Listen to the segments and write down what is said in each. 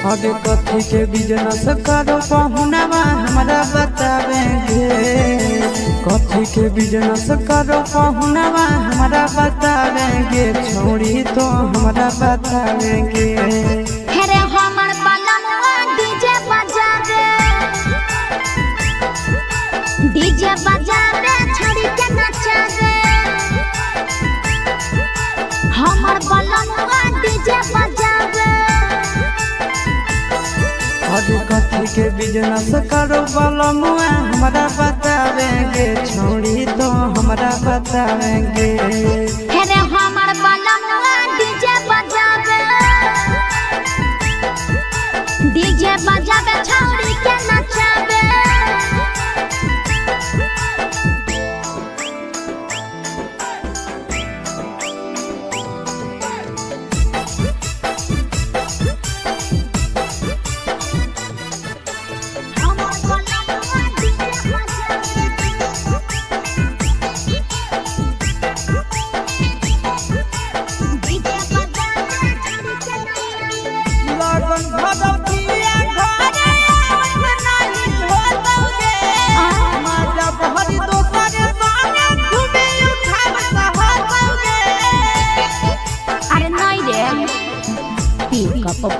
आगे कथी के बिजनेस करो पहुनावा हमारा बतावेंगे। कथी के बिजनेस करो पहुनावा हमारा बतावेंगे। छोड़ी तो हमारा बतावेंगे। डीजे बजा रे छोड़ी के नचा रे हमर बलमुआ डीजे बजा रे। आगे कथी के बिजनेस करो बलमुआ हमारा बतावेंगे। छोड़ी तो हमारा बतावेंगे। हेरे हमर बलमुआ डीजे बजा रे डीजे बजा रे छोड़ी के नचा रे।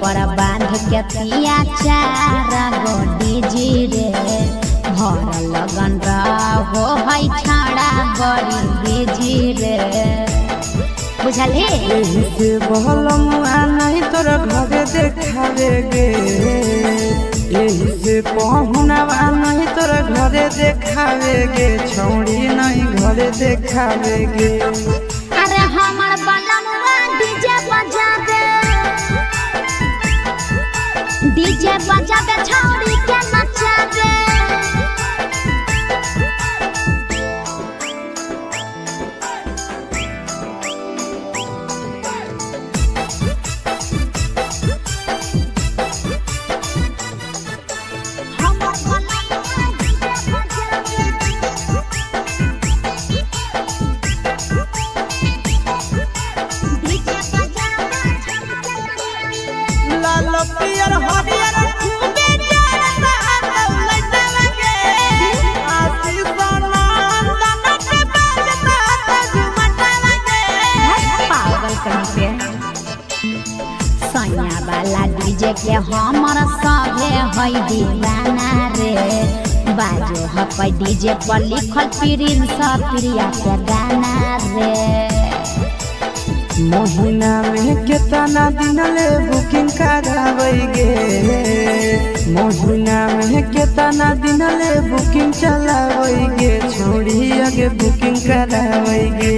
पर बांध के पिया चारा गोडी जी रे भर लगन रहो है छाड़ा बड़ी बेजी रे बुझले। से बलमुआ नहीं तोर घरे देखावेगे। यही से पहुनावा नहीं तोर घरे देखावेगे। छोड़ी नहीं घरे देखावेगे। अरे हमर बलमुआ डीजे बजा दे डीजे बजा दे छोड़ी के नचा दे। सैया वाला डीजे के हमर सभे है दीवाना रे बाजो है डीजे पर लिखल प्रिंस प्रिया के गाना रे। महीना में कितना दिन ले बुकिंग करावेगे। महीना में कितना दिन ले बुकिंग चलावेगे। छोड़ी आगे बुकिंग करावेगे।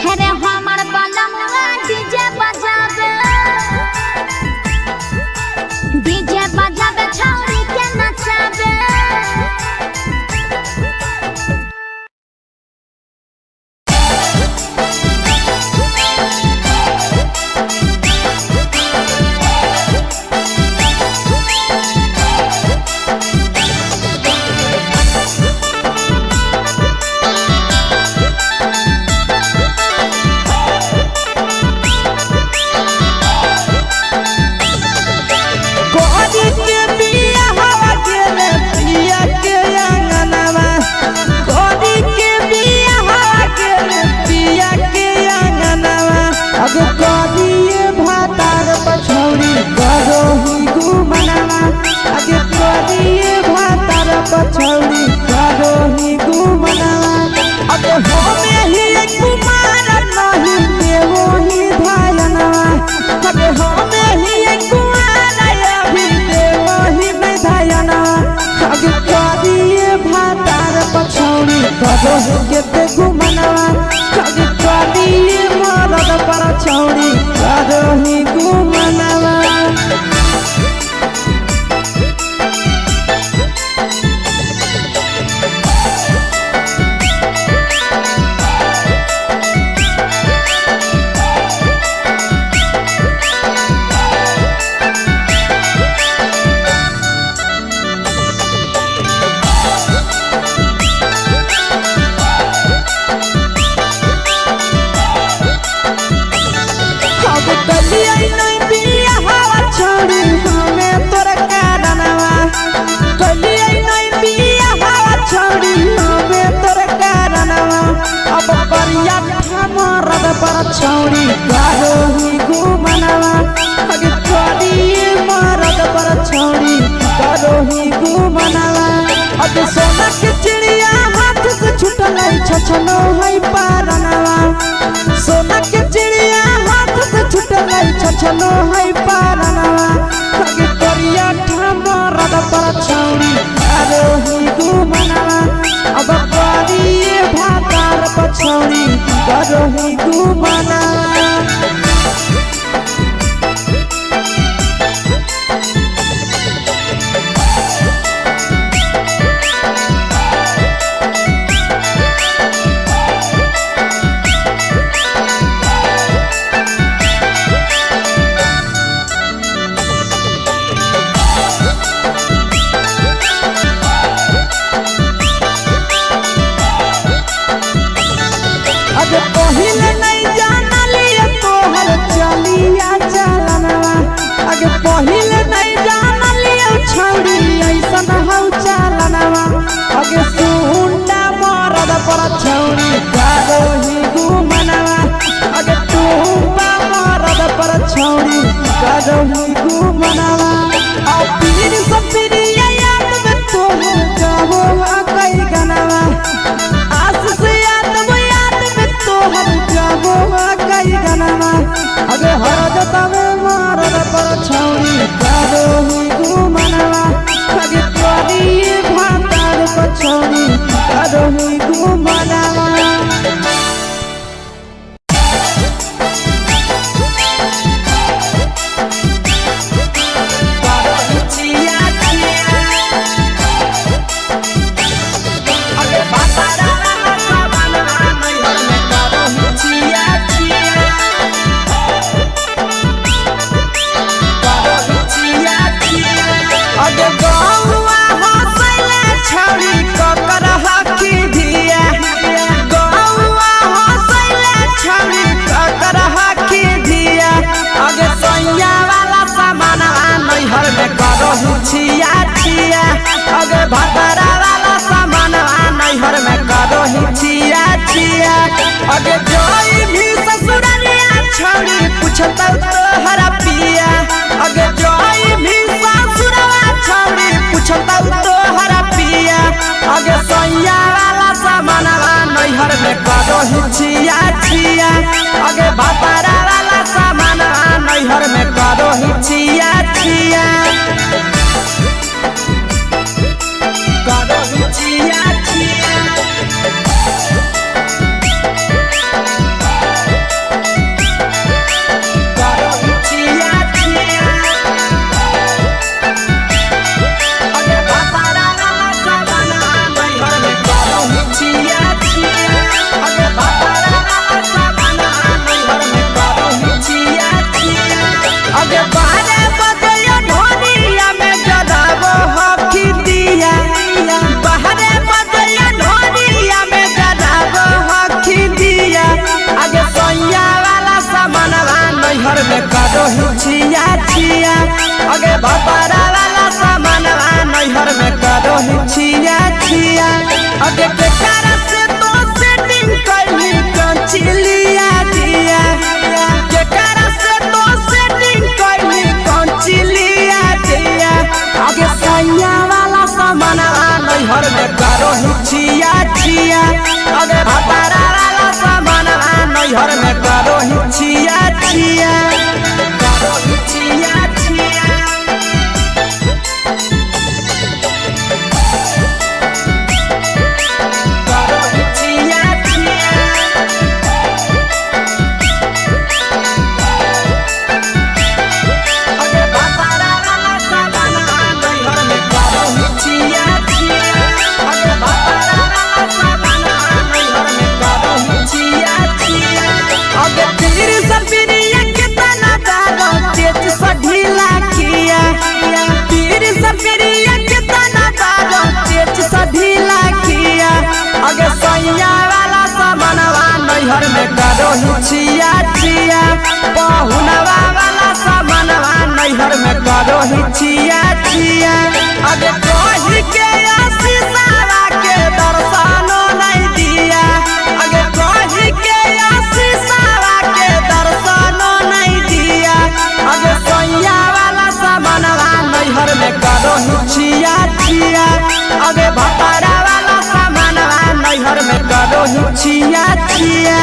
हेरे हमर बलमुआ डीजे बजा दे डीजे बजा दे छोड़ी के नचा दे। अब सोना के चिड़िया हाथ से छूटल छछनो है पारनवा सोना के चिड़िया हाथ से छूटल छछनो है पारनवा अगे करिया ठमरद पर छौरी अरे ही घुमनवा अब करिए भातार पर छौरी करो ही घुमनवा अगे पहिले नहीं जानलिए तोहर चलिया चलनवा अगे पहिले नहीं जानलिए छौरी ऐसन हौ चलनवा अगे सुंडा मरद पर छौरी करो ही घुमनवा अगे टूपा मरद पर छौरी करो ही घुमनवा आ पीर सब पीरिया याद में तोहर गावो कई गनवा आस से तोहर जाबो कई गनवा अगे हरद तवे मारद पर छौरी करो ही घुमनवा अगे तोरी भातार पर छौरी करो ही घुमनवा छिया छिया अगे भतरा वाला सामान नैहर में करो ही छिया छिया अगे जोई भी ससुरलिया छौरी पूछता तोहरा पिया अगे जोई भी ससुरवा छौरी पूछता तोहरा पिया अगे सैया वाला सामान नैहर में करो ही छिया छिया अगे भतरा वाला सामान नैहर में करो ही छिया छिया छिया छिया नैहर में करो ही छिया छिया अगे भतरा वाला सामान नैहर में करो ही छिया छिया अगे केकरा से तो सेटिंग कैली कंचिलिया दिया केकरा से तो सेटिंग कैली कंचिलिया दिया अगे सैया वाला सामान नैहर में करो ही छिया छिया अगे भतरा वाला सामान नैहर में करो ही छिया छिया करो ही छिया छिया करो ही छिया छिया अगे भतरा वाला सामान नैहर में करो ही छिया छिया अगे भतरा वाला सामान नैहर में करो ही छिया छिया अगे पीर सब पीरिया कितना दारो तेज सढीला किया पीर सब पीरिया कितना दारो तेज सढीला किया अगे सैया वाला सामानवा नैहर में करो ही छिया छिया पहुनवा वाला सामानवा नैहर में करो ही छिया छिया अगे कही के आशीषवा के दर्शनो नहीं दिया अगे कही के आशीषवा के दर्शनो नहीं दिया अगे सैया वाला सामानवा नैहर में करो ही छिया छिया अगे भत छिया छिया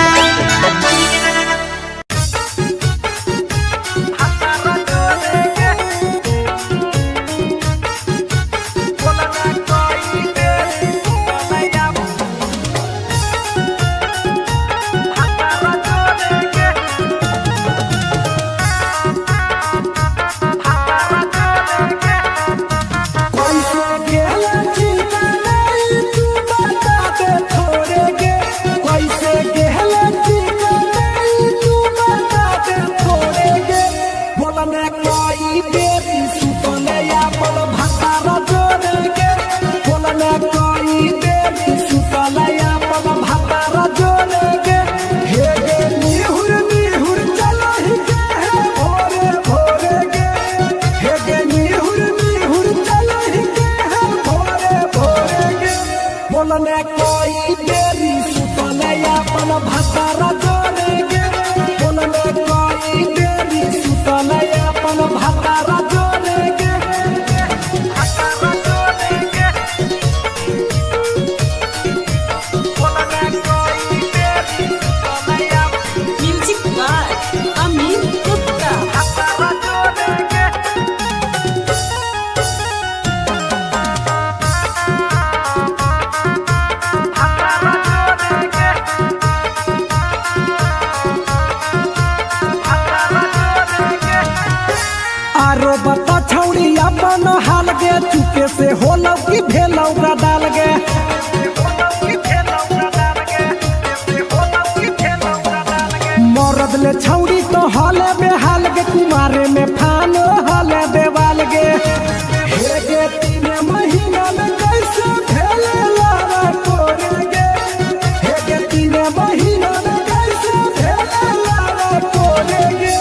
कोई देरी सुतले अपन भतारा जोड़ेगे बोलने कोई देरी सुतले अपन भतारा जोड़ेगे बोलने कोई देरी सुतले म्यूजिक बाय अमीर गुप्ता भतारा जोड़ेगे आरो बता छौड़ी अपन हाल गे चुके से होलौ की भेलौ डाल गे मरद ले छौड़ी तो हाले बेहाल गे कुमारे में फान हाले देवाल गे हे गे 3 महीना में कैसे भेले लारा कोरे गे हे गे 3 महीना में कैसे भेले लारा कोरे गे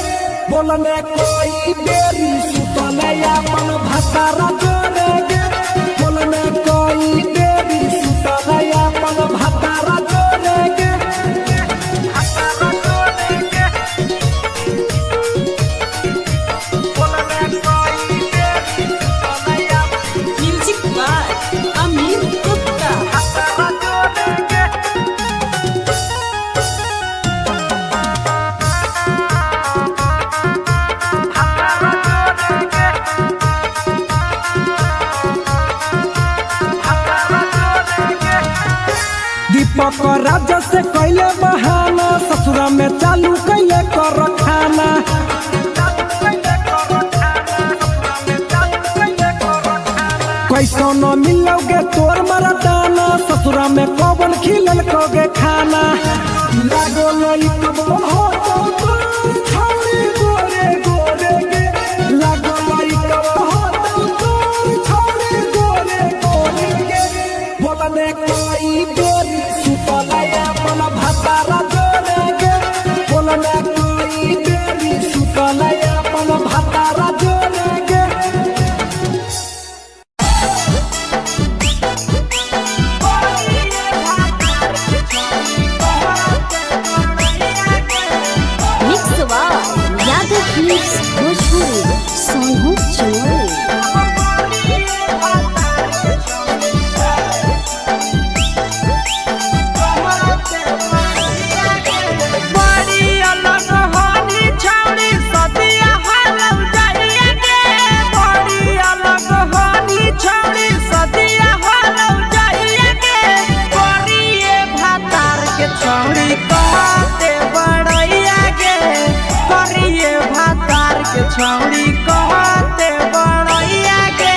बोलने कोई देरी सुतले अपन भतारा जोड़ेगे बोलने कोई देरी सुतले अपन भतारा जोड़ेगे म्यूजिक बाय अमीर गुप्ता दीपक राजा से कैले बहाना ससुरा में चालू कैले कर खाना कैसो न मिलोगे तोर मरदाना ससुरा में कौन खिलल कोगे खाना लागो लई कब हो तो तोर छौड़ी गोरे गोरे गे लागो लई कब हो तो तोर छौड़ी गोरे गोरे गे बोलने कोई देरी सुतले अपन भतारा जोड़ेगे बोलने कोई देरी सुतले अपन भतारा जोड़ेगे mix by Yadav films Bhojpuri Sonu चोरी बड़ी अलग हानी छौड़ी सदिया हालौ जाइए गे बड़ी अलग हानी छौड़ी सदिया हालौ जाइए गे करिए भातार के छौड़ी कहते बड़ैया गे करिए भातार के छौड़ी कहते बड़ैया गे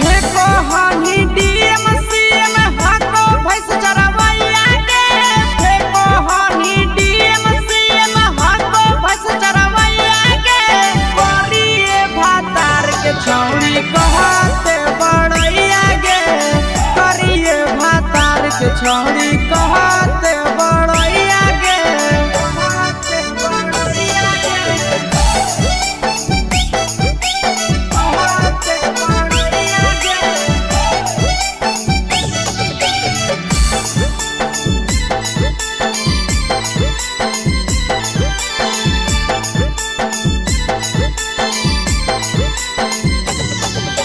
हे कहनी डीएम सीएम हको भैंस चरवैया गे हे कहनी डीएम सीएम हको भैंस चरवैया गे करिए भातार के छौड़ी कहते बड़ैया गे करिए भातार के छौड़ी कहते बड़ैया गे कहते बड़ैया गे कहते बड़ैया गे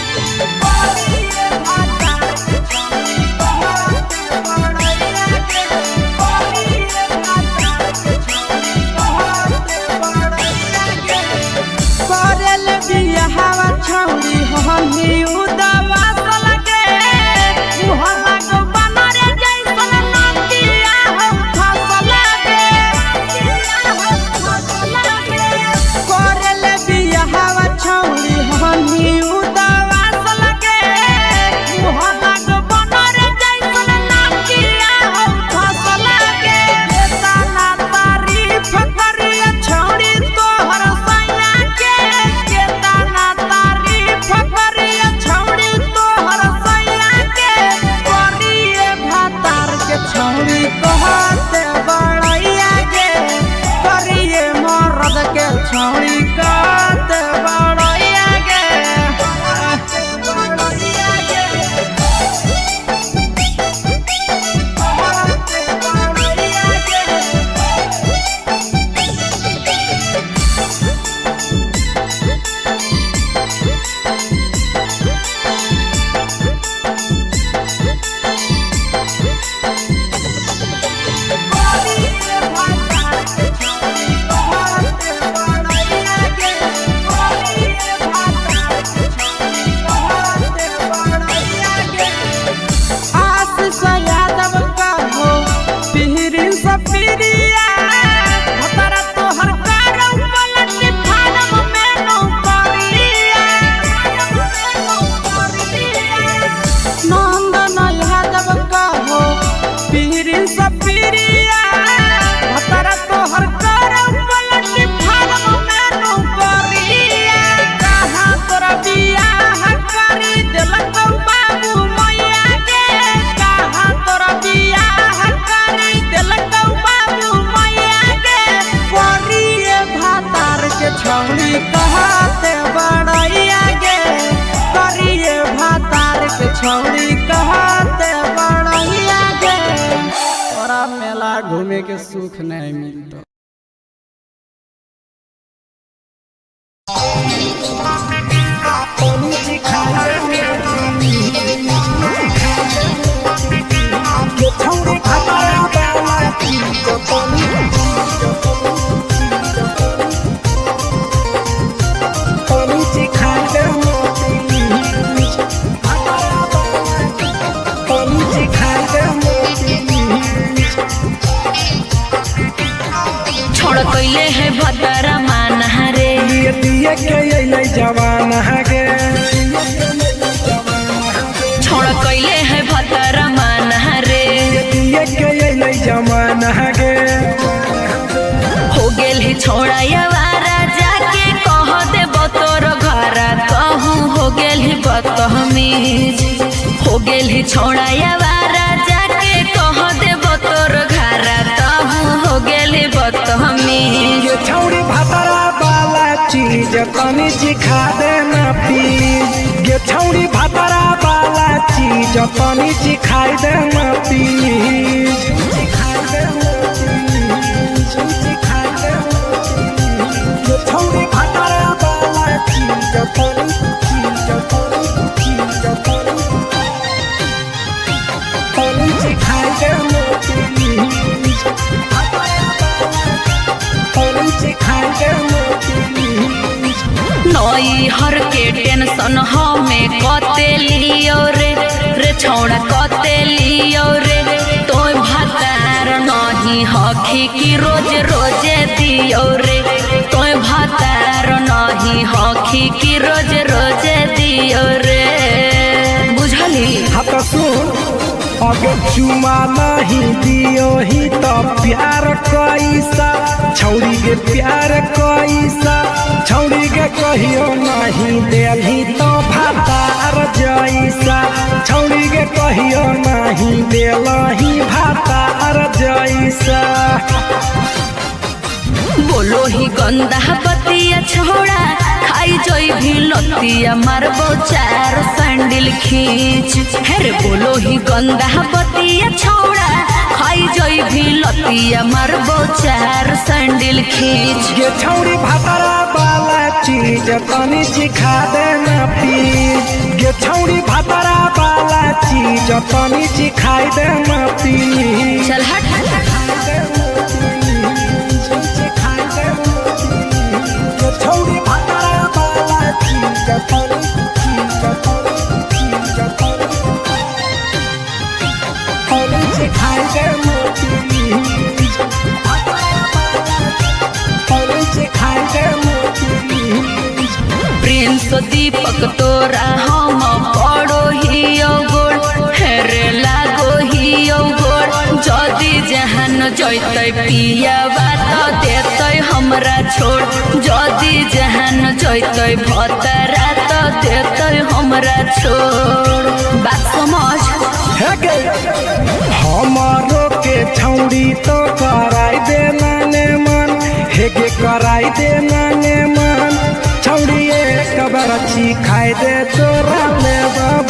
करिए भातार के छौड़ी कहते बड़ैया आगे के सुख नहीं मिलता। छोड़ कैले है भतरा मान रे दिए के अइले जवान गे छोड़ कैले है भतरा मान रे दिए के अइले जवान गे हो गेल ही छोड़ा यारा जाके कह दे तोर घर कहूँ हो गेल ही बदतमीज हो गेल ही छोड़ा यारा जाके कह दे तोर घर कहूँ हो गेल ही बदतमीज ये छौड़ी भतरा वाला चीज तनी सिखा देना प्लीज ये छौड़ी भतरा वाला चीज तनी सिखाई देना प्लीज ये छौड़ी भतरा वाला चीज तनी सिखाई देना प्लीज नई हर के टेंशन हमें कते लियो रे छौड़ा कते लियो रे तो भतार नहीं हखी की रोज रोजे दियो रे तो भतार नहीं हखी की रोज रोजे दियो रे बुझली हाथ सुन अगर चुमा नहीं दियो ही तो प्यार कैसा छौड़ी के प्यार कैसा छौड़ी के कहियो नहीं देलही तो भातार जैसा छौड़ी के कहियो नहीं देलही भातार जैसा बोलो ही गंदा बतिया छोड़ा खाई जोई भी लतिया मारबो चार सैंडल खींच हेरे बोलो ही गंदा बतिया छोड़ा खाई जोई भी लतिया मारबो चार सैंडल खींच ये छौड़ी भतरा वाला चीज तनी सिखा देना प्लीज ये छौड़ी भतरा वाला चीज तनी सिखाई देना प्लीज चल हट छौड़ी भतरा वाला चीज तनी सिखाई देना प्लीज सिखाई देना प्लीज प्रिंस दीपक तोरा हम पड़ो ही गोड़ हेरे लागो ही गोड़ जदी जहान जैते पिया बात देते हमरा छोड़ जदी जहान जैते भतरा तो देते हमरा छोड़ बात समझ हमारो के छौड़ी तो कराई देना ने मन हेगे कराई देना ने मन छौड़ी एक बरची खाई दे तोरा ले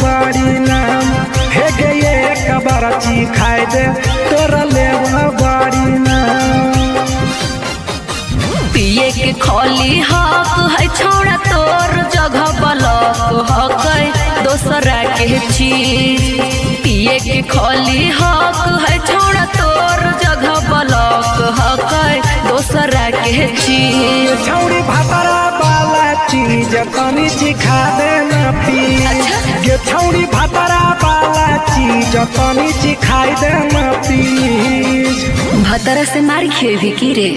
बड़ी नाम हेगे एक बरची खाई दे तोरा ले बड़ी नाम पिए के खोली हक है छोड़ा तोर जगह बलक हक दोसरा के चीज पिए के खोली हक है छोड़ा तोर जगह बलक हक दोसरा के चीज छौड़ी भतरा वाला चीज तनी सिखा देना प्लीज ये छौड़ी भतरा वाला चीज तनी सिखाई देना प्लीज भतरा से मार खेवी की रे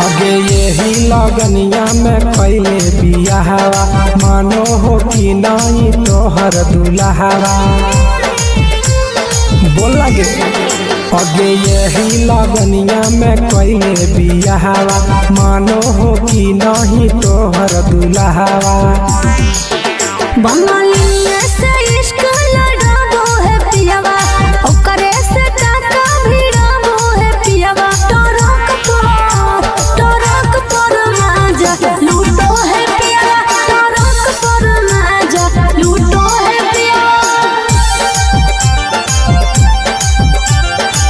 आगे यही लगनिया में पहले बियाहवा मानो हो कि नहीं तोहर दुल्हवा बोल लगे आगे यही लगनिया में पहले बियाहवा मानो हो कि नहीं तोहर दुल्हवा बंगालिया से इश्क लड़ाबो है पियावा ओकरे से टाका भिड़ाबो है पियावा टरक पर माजा लूटो है पियावा टरक पर माजा लूटो है पियावा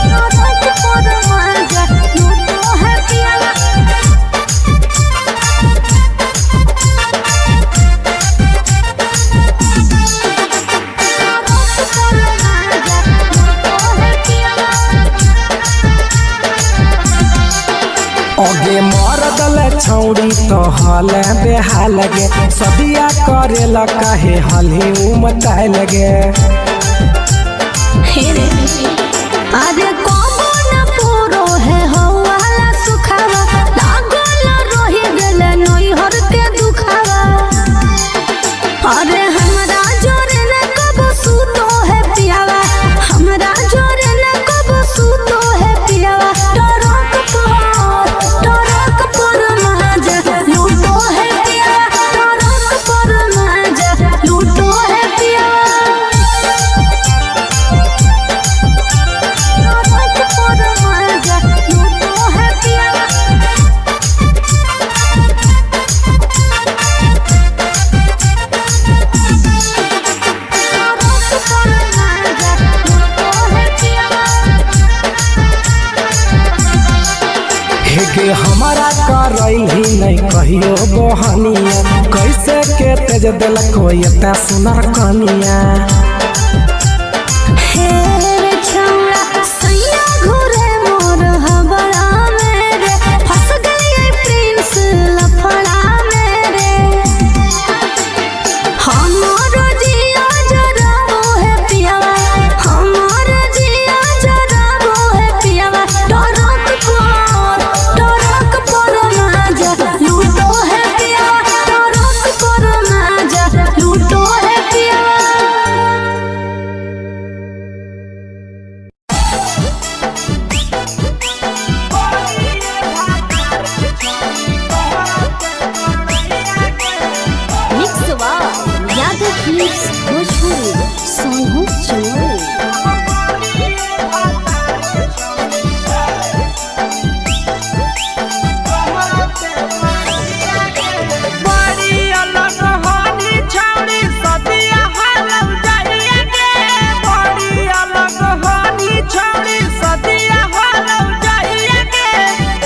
टरक पर माजा लूटो है पियावा आगे मरदल छौड़ी तो हल बेहाल लगे सदिया करेला काहे हली उमताए लगे अरे कबो न पूरो है हवाला सुखावा लागल रही गेले नैहर के दुखावा अरे हमरा जोरे न कबो सूतो है पियावा हमरा जोरे न कबो सूतो है पियावा टरक पर माजा लूटो है पियावा टरक पर माजा लूटो है पियावा हेगे हमारा करैल ही नहीं कहियो बहनिया कैसे के तेज दिलक कोई एता सुनर कनिया हेरे छौड़ा सैया घुरे मोर हबड़ा मेरे फंस गई प्रिंस लफड़ा मेरे हमारो जिया जराबो है पियावा हमारो जिया जराबो है पियावा टरक पर माजा लूटो है पियावा टरक पर माजा लूटो है पियावा मिक्स वा यादव फिल्म्स भोजपुरी सोनू चोरी बड़ी अलग हानी छौड़ी सदिया हालम जाइए गे बड़ी अलग हानी छौड़ी सदिया हालम जाइए गे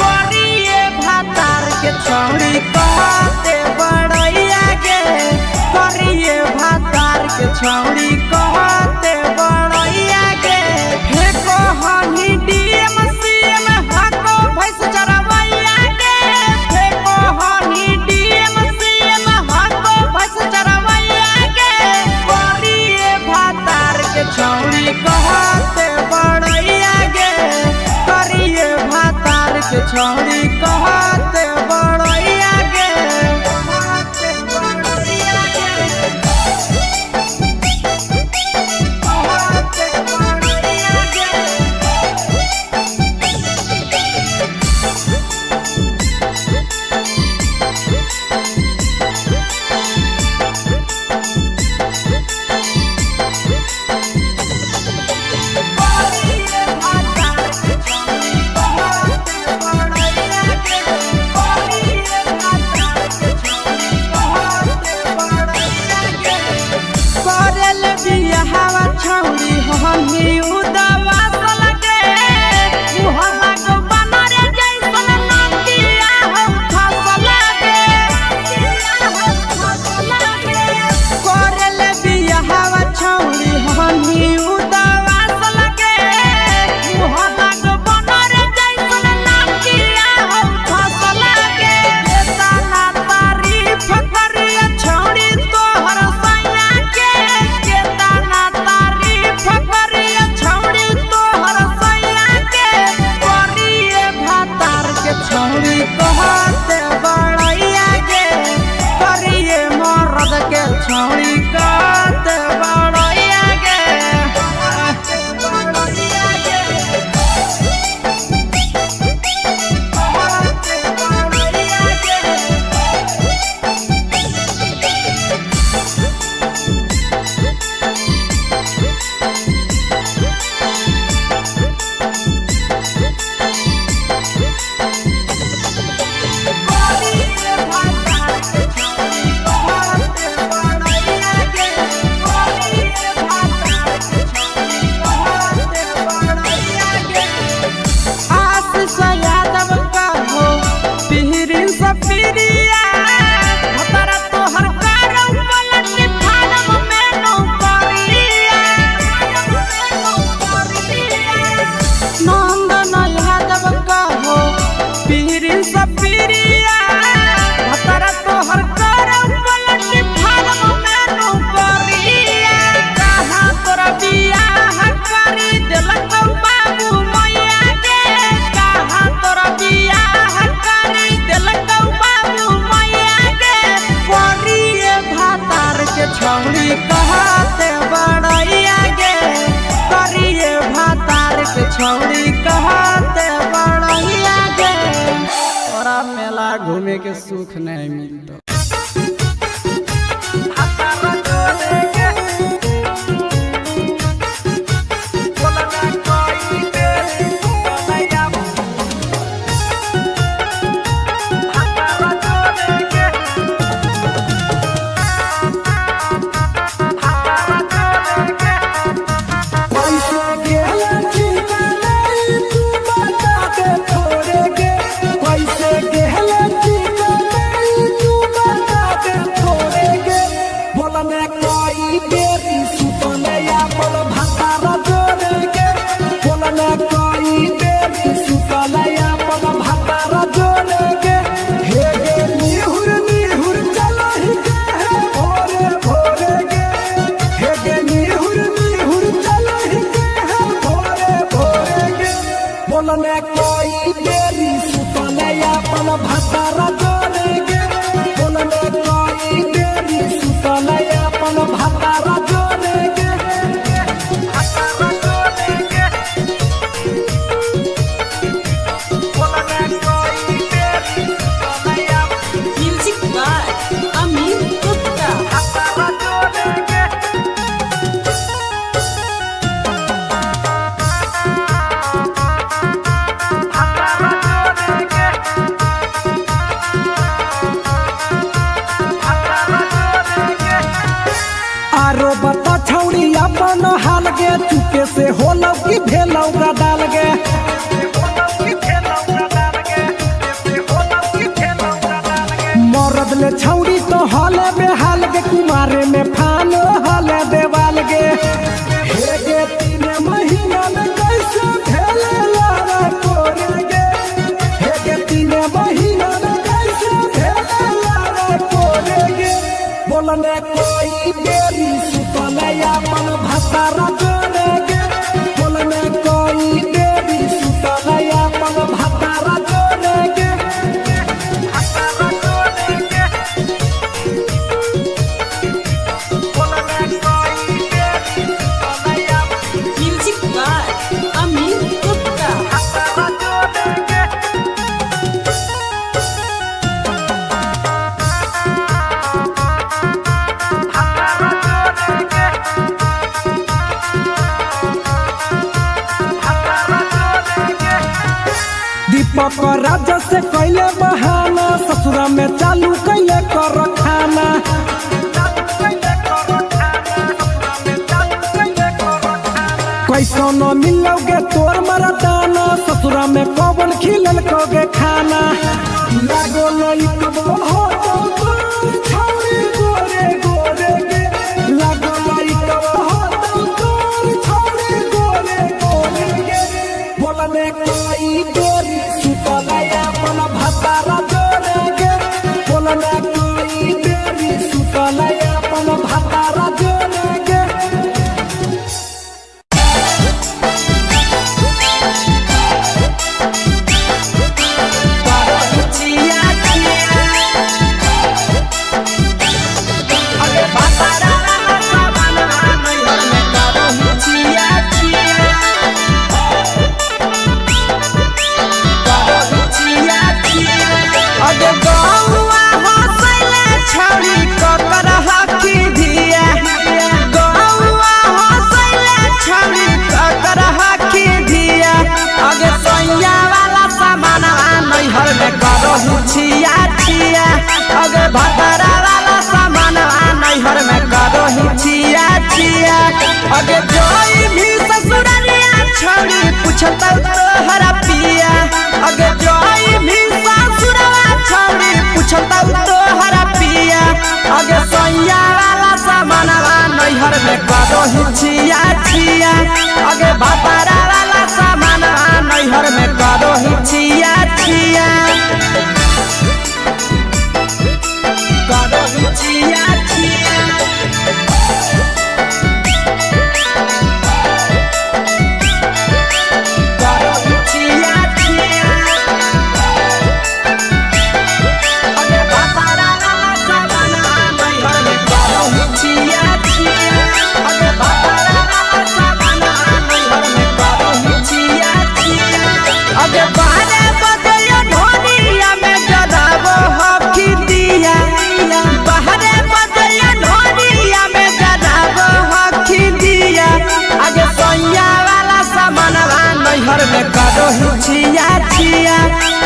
करिए भातार के छौड़ी कहते बड़ैया गे करिए भातार के छौड़ी कहते बड़ैया गे फेको हानी डीएम सीएम हाको भैंस चरवैया गे फेको हानी डीएम सीएम हाको भैंस चरवैया गे करिए भातार के छौड़ी कहते बड़ैया गे करिए भातार के छौड़ी कहते बड़ैया गे कहते बड़ैया गे कहते बड़ैया गे करिए भातार के छौड़ी कहते बड़ैया घूमे के सुख नहीं मिलता। चुपके से होलौ की भेलौ का डाल गे मरद ले छौड़ी तो हले बेहाल गे कुमारे में फान हले देवाल गे हे गे 3 महीना में कैसे भेले लारा कोरे गे हे गे 3 महीना में कैसे भेले लारा कोरे गे बोलने कोई बेरी सुतले अपन भतारा राजा से कैले बहाना ससुरा में चालू कैले कर खाना कैसो न मिलोगे तोर मरदाना ससुरा में कौन खिलल कोगे खाना लागो लई कबो हो तो छौरी गोरे गोरे गे लागो लई कबो हो तो छौरी गोरे गोरे गे बोलने कोई गोरी सुतलया मन भतारा जोरे गे बोलने कोई गोरी सुतलया मन भतारा जोरे गे अगे भतरा वाला सामान नैहर में करो ही छिया छिया अगे जोई भी ससुरालिया छोड़ी पूछता तोहरा पिया अगे जोई भी ससुरवा छोड़ी पूछता तोहरा पिया अगे सोया वाला सामान नैहर में करो ही छिया छिया अगे भतरा वाला सामान नैहर में करो ही छिया छिया छिया छिया अगे बारे बदलियो ढोलिया में जदाबो में करो हिचिया छिया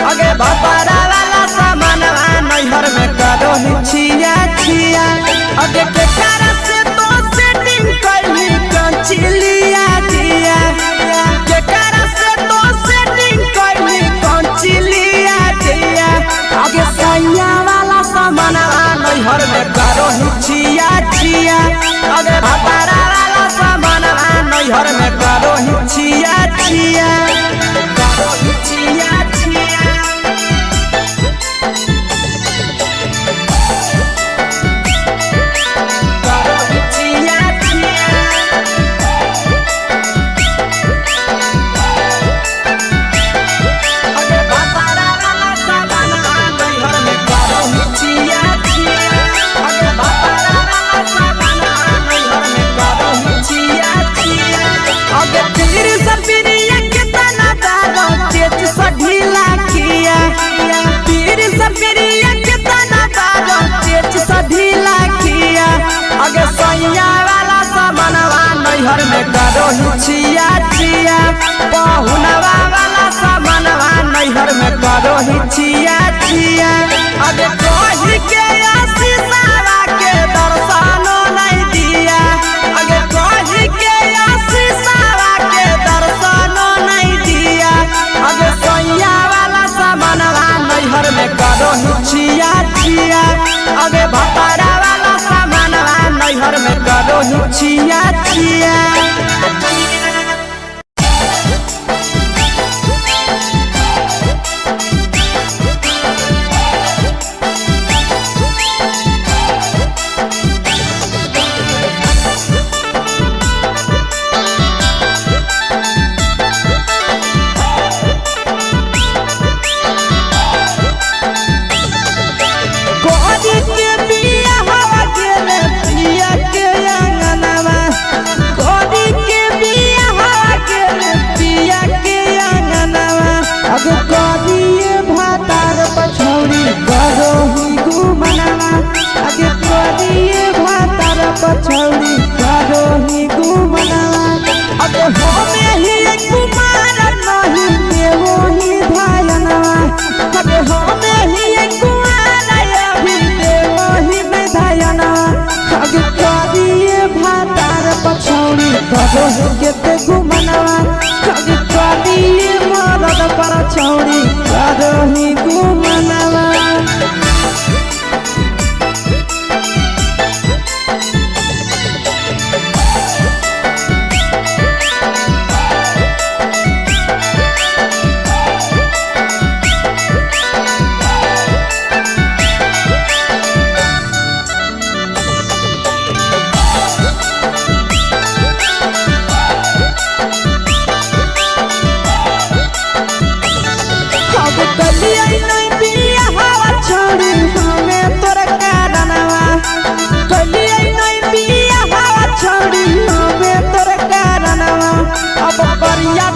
अगे भतारा वाला सामानवा नैहर में करो हिचिया छिया अगे के कारण से तो सेटिंग करनी कंचिलिया दिया के कारण से तो सेटिंग करनी कंचिलिया दिया अगे सैया वाला सामानवा नैहर में करो हिचिया छिया अगे भतारा वाला सामानवा नैहर में करो हिचिया छिया करो हिचिया छिया करो हिचिया छिया अगे भतारा वाला सामानवा नैहर में करो हिचिया छिया अगे भतारा वाला सामानवा नैहर में करो हिचिया छिया अगे तीर सपिरिया कितना दारो चेच सढीला किया तीर सपिरिया कितना दारो चेच सढीला किया अगे सैया वाला सामानवा नैहर में करो हिचिया छिया बहुनवा वाला सामानवा नैहर में करो हिचिया छिया अगे कोही के आशीषावा के दर्शनो नहीं दिया अगे कोही के आशीषावा के दर्शनो नहीं दिया अगे सैया वाला सामानवा नैहर में करो हिचिया छिया अगे भतारा वाला सामानवा नैहर में करो हिचिया छिया कोरी के बिया हवा गेले पिया के अंगनवा कोरी के बिया हवा गेले पिया के अंगनवा अब कोरिए भातार पछौरी करो ही घुमनवा अगे कोरिए भातार पछौरी करो ही घुमनवा अगे होमे ही कुमार नहीं देवो ही धायनवा अगे होमे ही कुमार अभी देवो ही विधायना अगे कोरिए भातार पछौरी करो ही केते घुमनवा अगे कोरिए मरद पर छौरी करो ही घुमनवा अब कलिया नहीं बिया हवा छोड़ी हमें तोर कारणवा कलिया नहीं बिया हवा छोड़ी हमें तोर कारणवा अब करिया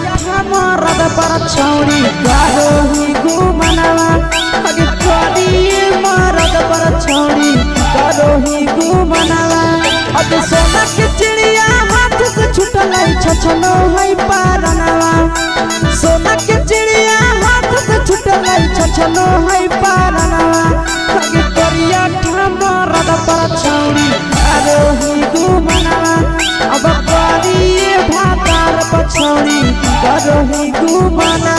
मरद पर छौरी करो ही घुमनवा अगे करिए मरद पर छौरी करो ही घुमनवा अब सोना के चिड़िया हाथ से छूटल छछनो है पारनवा सोना के चिड़िया हाथ से छूटल छछनो है पारनवा अगे करिया मरद पर छौरी करो ही घुमनवा अब करिए भातार पछौरी करो ही घुमनवा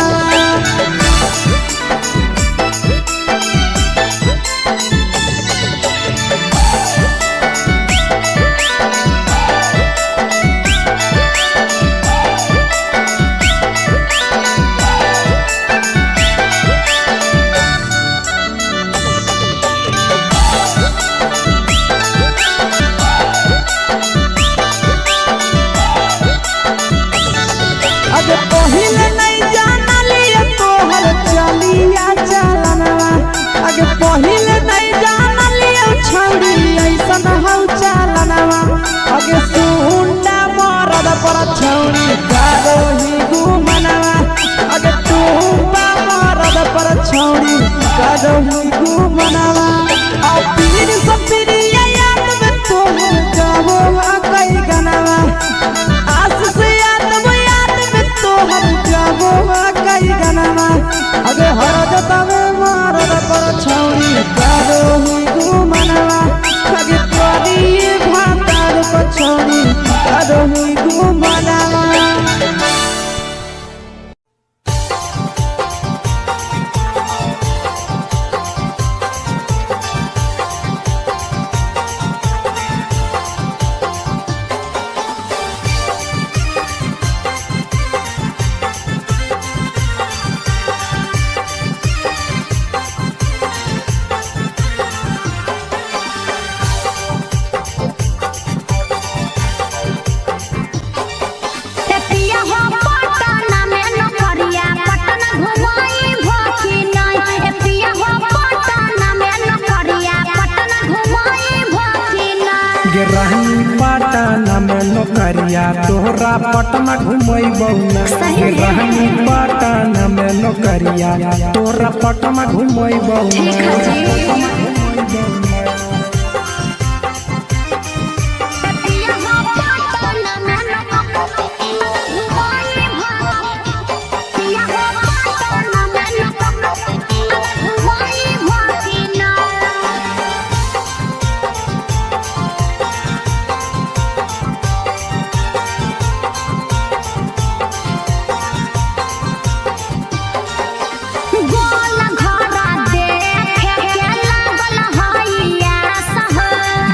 अगे पहिले नहीं जानलिए तोहर चलिया चलनवा अगे पहिले नहीं जानलिए छौरी ऐसन हौ चलनवा अगे सुंडा मरद पर छौरी करो ही घुमनवा अगे टूपा मरद पर छौरी करो ही घुमनवा और पीर सब पीरिया याद में तोहर गावो कई गनवा आस से याद में तोहर गावो नौकरिया तोहरा पटना घुमैबौ ना सही में। रहनी पटना में नौकरिया तोहरा पटना घुमैबौ ठीक है जी।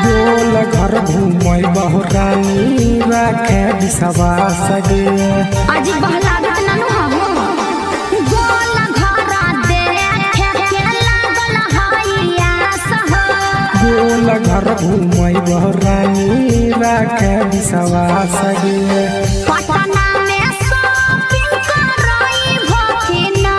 गोल घर घुमै बहुरानी राखे विश्वास गे आज बहलागत नानु हो गोल घरा देखे के लागल हइया सह गोल घर घुमै बहुरानी राखे विश्वास गे पटना में शॉपिंग करई भकिना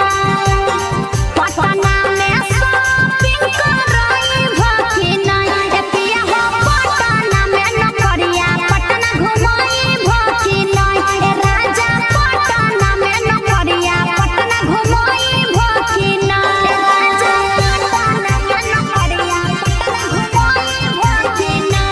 पटना में शॉपिंग करई भकिना ए पिया हो पटना में नौकरिया पटना घुमई भकिना ए राजा पटना में नौकरिया पटना घुमई भकिना ए राजा पटना में नौकरिया पटना घुमई भकिना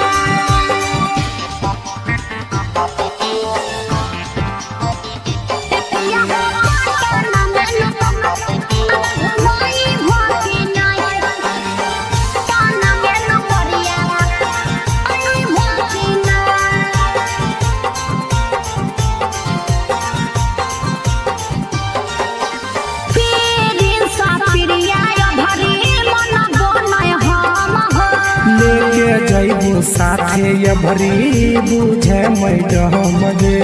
लेके जइबो साथे ये भरी बुझे मैडम गे